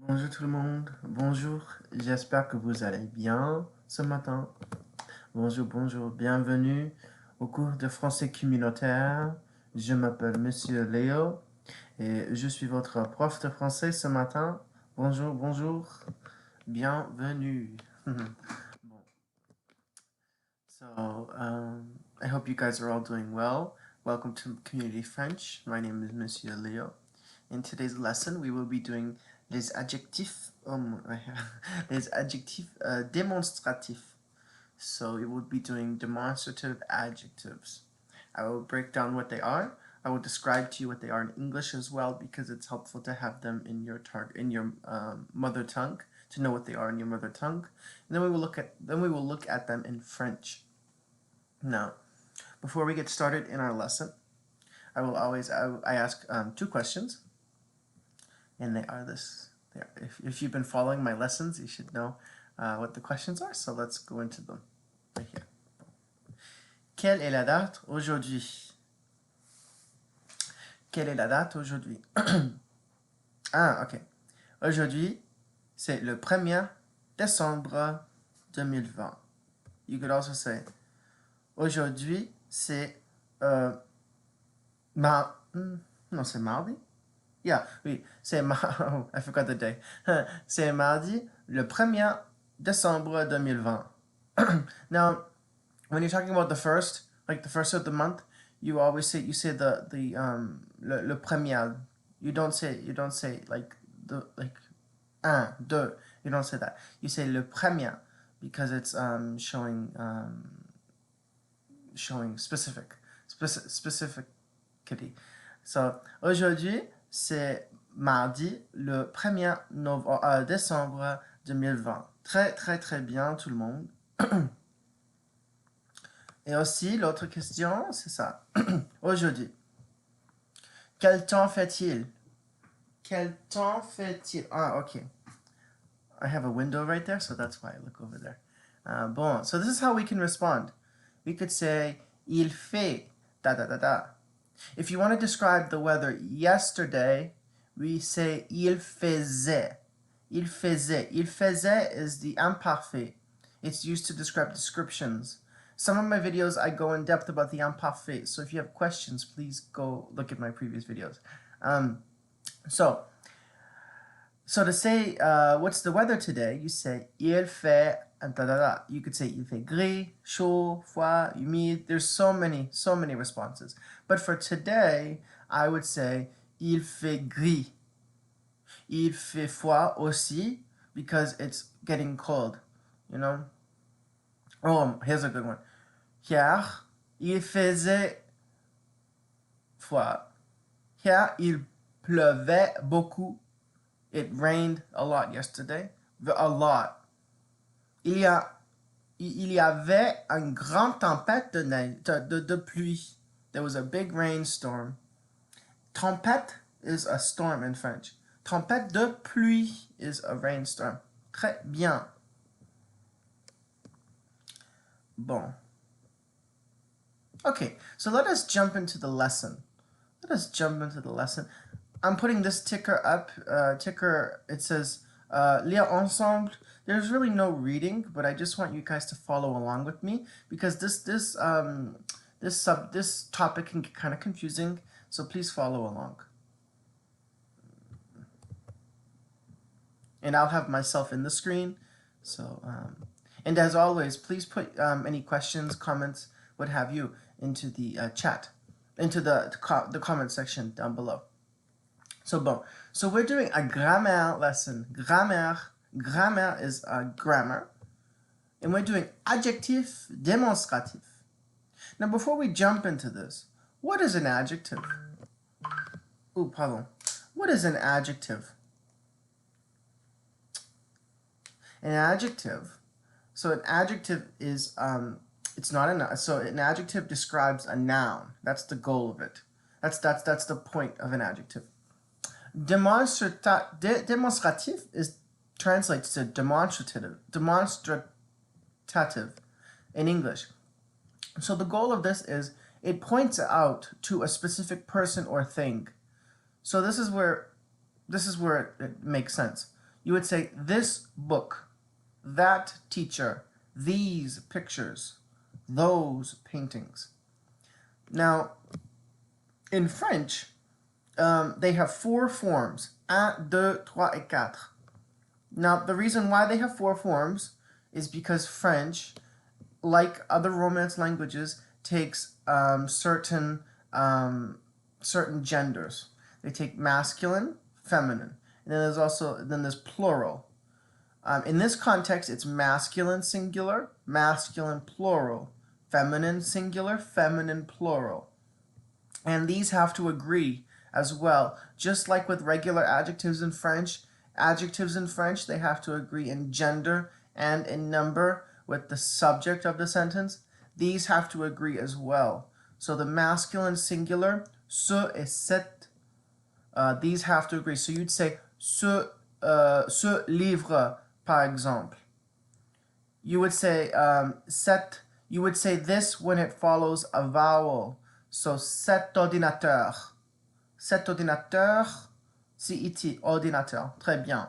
Bonjour tout le monde, bonjour, j'espère que vous allez bien ce matin. Bonjour, bonjour, bienvenue au cours de français communautaire. Je m'appelle Monsieur Léo et je suis votre prof de français ce matin. Bonjour, bonjour, bienvenue. Bon. I hope you guys are all doing well. Welcome to Community French. My name is Monsieur Léo. In today's lesson, we will be doing les adjectifs, les adjectifs démonstratifs. So we will be doing demonstrative adjectives. I will break down what they are. I will describe to you what they are in English as well, because it's helpful to have them in your mother tongue, to know what they are in your mother tongue. And then we will look at them in French. Now, before we get started in our lesson, I ask two questions, and they are this. If you've been following my lessons, you should know what the questions are. So let's go into them right here. Quelle est la date aujourd'hui? Quelle est la date aujourd'hui? Ah, ok. Aujourd'hui, c'est le 1er décembre 2020. You could also say, aujourd'hui, c'est non, c'est mardi? Yeah, oui, c'est oh, I forgot the day. C'est mardi, le 1er décembre 2020. Now, when you're talking about the first, like the first of the month, you say le premier. You don't say like un, deux. You don't say that. You say le premier because it's showing specificity. So aujourd'hui, c'est mardi, le 1er décembre 2020. Très, très, très bien, tout le monde. Et aussi, l'autre question, c'est ça. Aujourd'hui. Quel temps fait-il? Quel temps fait-il? Ah, ok. I have a window right there, so that's why I look over there. Bon, so this is how we can respond. We could say, il fait, da da da da. If you want to describe the weather yesterday, we say il faisait. Il faisait. Il faisait is the imparfait. It's used to describe descriptions. Some of my videos, I go in depth about the imparfait. So if you have questions, please go look at my previous videos. So to say, what's the weather today? You say, il fait, da da da. You could say, il fait gris, chaud, froid, humide. There's so many responses. But for today, I would say, il fait gris. Il fait froid aussi, because it's getting cold, you know? Oh, here's a good one. Hier, il faisait froid. Hier, il pleuvait beaucoup. It rained a lot yesterday. A lot. Il y avait une grande tempête de neige, de pluie. There was a big rainstorm. Tempête is a storm in French. Tempête de pluie is a rainstorm. Très bien. Bon. Okay, so let us jump into the lesson. I'm putting this ticker up. It says, lire ensemble. There's really no reading, but I just want you guys to follow along with me, because this topic can get kind of confusing, so please follow along. And I'll have myself in the screen. So, and as always, please put any questions, comments, what have you, into the chat, into the comment section down below. So bon, so we're doing a grammaire lesson. Grammaire is grammar, and we're doing adjectifs démonstratifs. Now, before we jump into this, what is an adjective? Oh, pardon. What is an adjective? An adjective. So an adjective is it's not a noun. So an adjective describes a noun. That's the goal of it. That's the point of an adjective. Demonstrative translates to demonstrative in English. So the goal of this is it points out to a specific person or thing. So this is where it makes sense. you would say this book, that teacher, these pictures, those paintings. Now, in French, they have 4 forms. 1, 2, 3, et 4. Now, the reason why they have 4 forms is because French, like other Romance languages, takes certain genders. They take masculine, feminine, and then there's plural. In this context, it's masculine singular, masculine plural, feminine singular, feminine plural. And these have to agree as well. Just like with regular adjectives in French, they have to agree in gender and in number with the subject of the sentence. These have to agree as well. So the masculine singular, ce et cette, these have to agree. So you'd say ce livre, par exemple. You would say cette. You would say this when it follows a vowel. So cet ordinateur. Cet ordinateur. C-E-T, ordinateur. Très bien.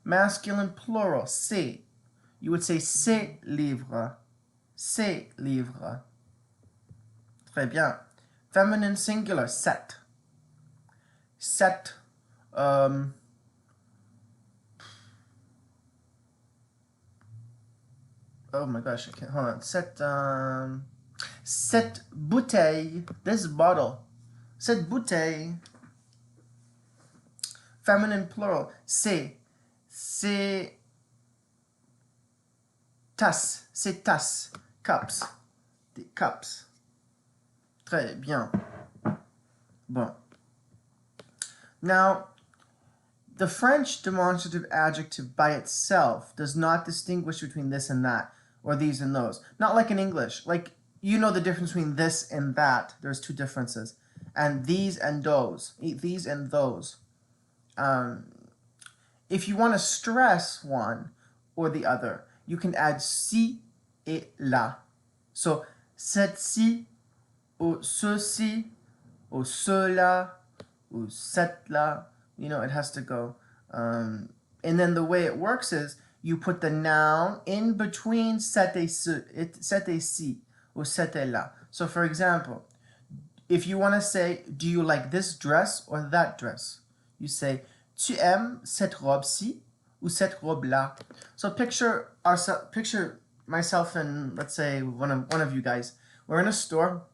Masculine plural, c'est. You would say ces livres. Ces livres. Très bien. Feminine singular, set. Set. Oh my gosh, I can't, hold on. Cette bouteille, this bottle. Cette bouteille. Feminine plural, c'est tasses, c'est tasses, cups, des cups. Très bien. Bon. Now, the French demonstrative adjective by itself does not distinguish between this and that, or these and those. Not like in English. Like, you know the difference between this and that. There's 2 differences. And these and those. These and those. If you want to stress one or the other, you can add ci et là. So, cette-ci, ou ceci, ou cela, ou cette-là. You know, it has to go. And then the way it works is you put the noun in between cette et ci, or cette et là. So for example, if you want to say, do you like this dress or that dress? You say, tu aimes cette robe-ci ou cette robe-là? So picture myself and, let's say, one of you guys. We're in a store.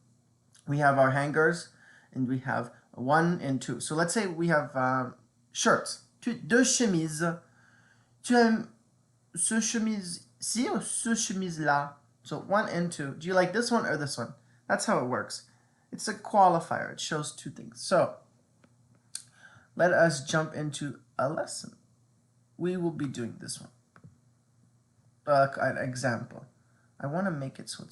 We have our hangers, and we have 1 and 2. So let's say we have shirts. 2 chemises. Tu aimes ce chemise-ci ou ce chemise-là? So 1 and 2. Do you like this one or this one? That's how it works. It's a qualifier. It shows 2 things. So let us jump into a lesson. We will be doing this one. An example. I want to make it so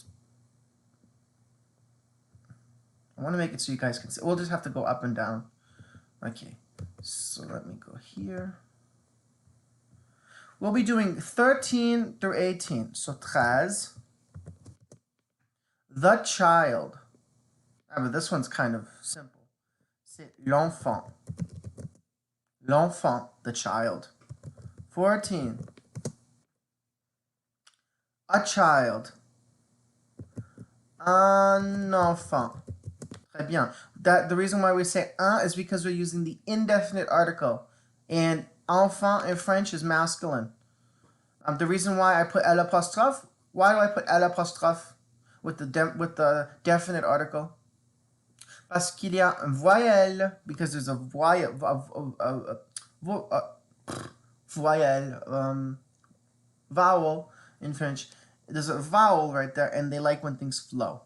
you guys can see. We'll just have to go up and down. Okay, so let me go here. We'll be doing 13 through 18. So 13. The child. But this one's kind of simple. C'est l'enfant. L'enfant, the child. 14. A child. Un enfant. Très bien. The reason why we say un is because we're using the indefinite article. And enfant in French is masculine. The reason why I put L apostrophe, why do I put L apostrophe with the definite article? Parce qu'il y a un voyelle, because there's a voyelle, vowel in French. There's a vowel right there, and they like when things flow.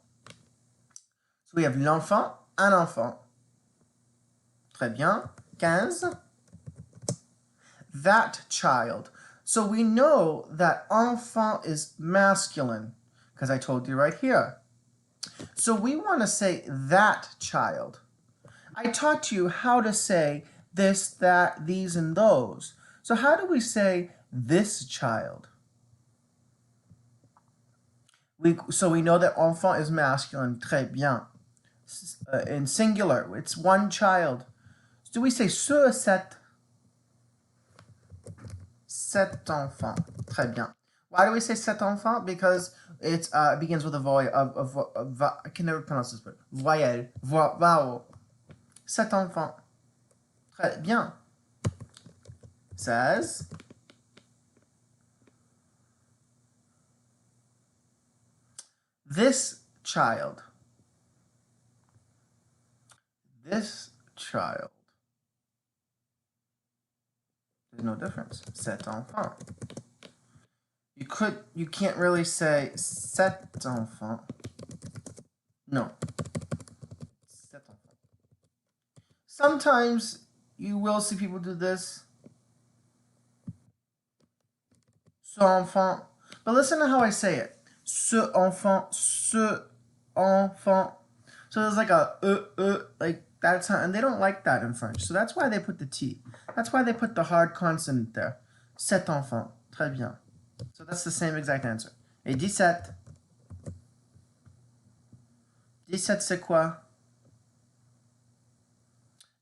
So we have l'enfant, un enfant. Très bien. 15. That child. So we know that enfant is masculine, because I told you right here. So we want to say that child. I taught you how to say this, that, these, and those. So how do we say this child? So we know that enfant is masculine. Très bien. In singular, it's one child. Do we say ce, cette? cet enfant. Très bien. Why do we say cet enfant? Because it begins with a voyelle. I can never pronounce this word. Voyelle. Vowel. Cet enfant. Très bien. Says, this child. This child. There's no difference. Cet enfant. You can't really say cet enfant. No. Cet enfant. Sometimes you will see people do this. Ce enfant. But listen to how I say it. Ce enfant, ce enfant. So there's like a like that's how, and they don't like that in French. So that's why they put the T. That's why they put the hard consonant there. Cet enfant. Très bien. So that's the same exact answer. Et 17. 17 c'est quoi?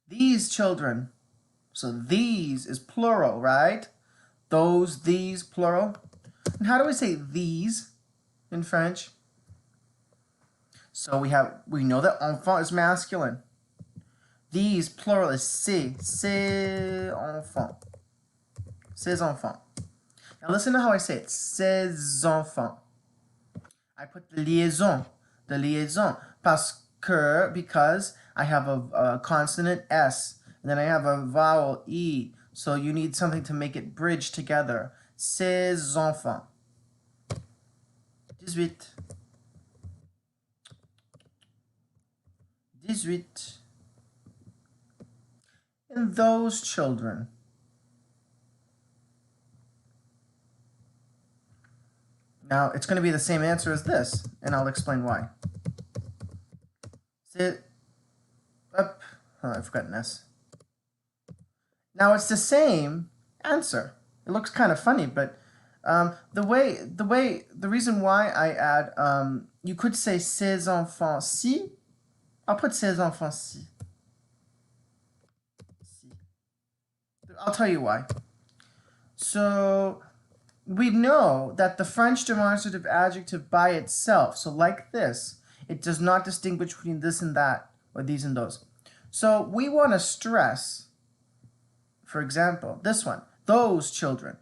These children. So these is plural, right? Those, these, plural. And how do we say these in French? So we know that enfant is masculine. These, plural, is ces enfants. Ces enfants. Now listen to how I say it. Ces enfants. I put the liaison. The liaison. Because I have a consonant S. And then I have a vowel E. So you need something to make it bridge together. Ces enfants. 18. 18. And those children. Now, it's going to be the same answer as this, and I'll explain why. C'est up. Oh, I've forgotten S. Now, it's the same answer. It looks kind of funny, but the reason why I add, you could say ces enfants-ci. I'll put ces enfants-ci. I'll tell you why. So we know that the French demonstrative adjective by itself, so like this, it does not distinguish between this and that, or these and those. So we want to stress, for example, this one, those children.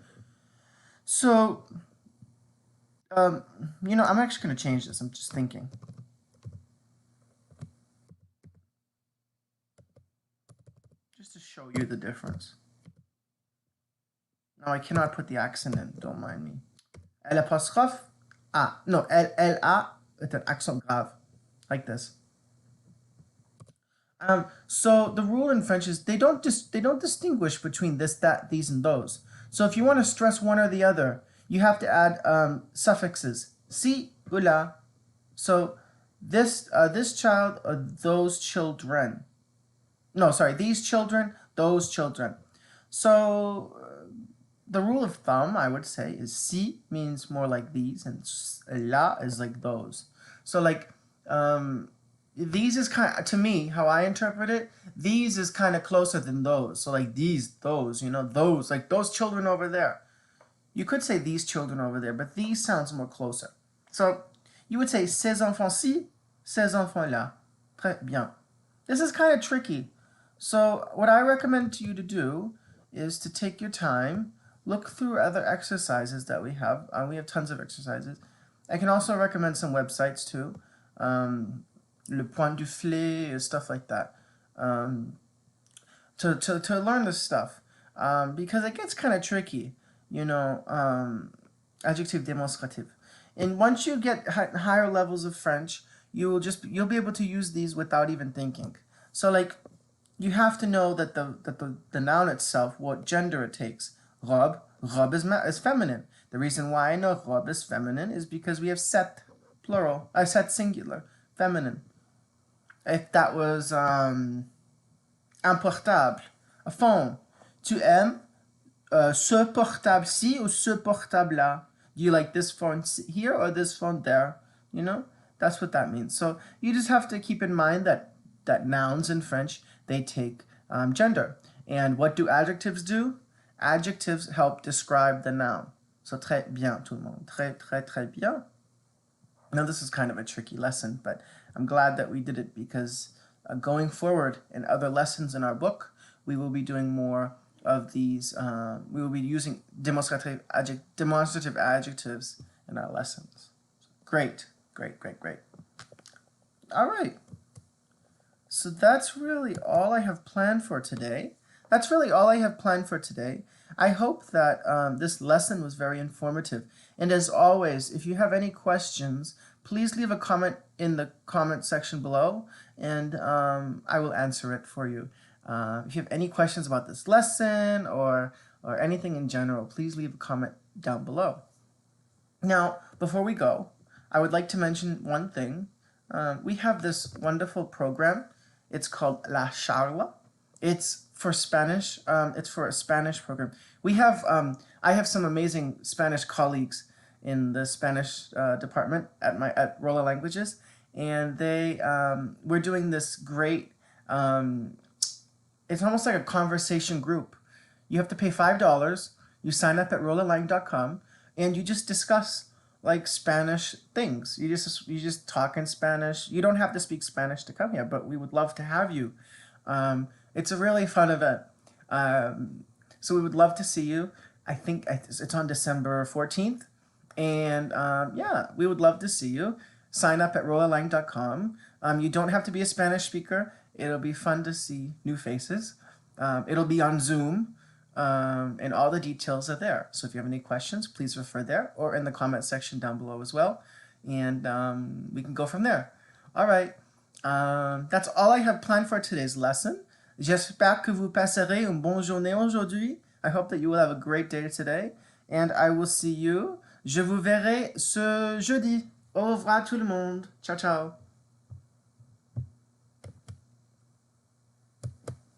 So, you know, I'm actually going to change this. I'm just thinking. Just to show you the difference. Now, I cannot put the accent in. Don't mind me. L'apostrophe A. No, L-A with an accent grave. Like this. So the rule in French is they don't distinguish between this, that, these, and those. So if you want to stress one or the other, you have to add suffixes. Si ou la. So this child or those children. No, sorry, these children, those children. So the rule of thumb, I would say, is si means more like these, and la is like those. So like these is kind of, to me, how I interpret it, these is kind of closer than those. So like these, those, you know, those, like those children over there. You could say these children over there, but these sounds more closer. So you would say ces enfants-ci, ces enfants-là. Très bien. This is kind of tricky. So what I recommend to you to do is to take your time, look through other exercises that we have. We have tons of exercises. I can also recommend some websites too. Le Point du Flé, stuff like that. To learn this stuff. Because it gets kind of tricky, you know, Adjectifs Démonstratifs. And once you get higher levels of French, you'll be able to use these without even thinking. So like, you have to know that the noun itself, what gender it takes. Robe is feminine. The reason why I know robe is feminine is because we have sept, plural, sept singular, feminine. If that was un portable, a phone. Tu aimes ce portable-ci ou ce portable-là? Do you like this phone here or this phone there? You know, that's what that means. So you just have to keep in mind that nouns in French, they take gender. And what do adjectives do? Adjectives help describe the noun. So très bien, tout le monde. Très, très, très bien. Now this is kind of a tricky lesson, but I'm glad that we did it because going forward in other lessons in our book, we will be doing more of these, we will be using demonstrative adjectives in our lessons. Great, great, great, great. All right. So that's really all I have planned for today. I hope that this lesson was very informative. And as always, if you have any questions, please leave a comment in the comment section below, and I will answer it for you. If you have any questions about this lesson or anything in general, please leave a comment down below. Now, before we go, I would like to mention one thing. We have this wonderful program. It's called La Charla. It's for Spanish. It's for a Spanish program. We have I have some amazing Spanish colleagues in the Spanish department at Rolla Languages, and we're doing this great. It's almost like a conversation group. You have to pay $5. You sign up at rollalang.com, and you just discuss like Spanish things. You just talk in Spanish. You don't have to speak Spanish to come here, but we would love to have you. It's a really fun event. So we would love to see you. I think it's on December 14th. And yeah, we would love to see you. Sign up at rollalang.com. You don't have to be a Spanish speaker. It'll be fun to see new faces. It'll be on Zoom. And all the details are there. So if you have any questions, please refer there or in the comment section down below as well. And we can go from there. All right. That's all I have planned for today's lesson. J'espère que vous passerez une bonne journée aujourd'hui. I hope that you will have a great day today. And I will see you. Je vous verrai ce jeudi. Au revoir tout le monde. Ciao, ciao.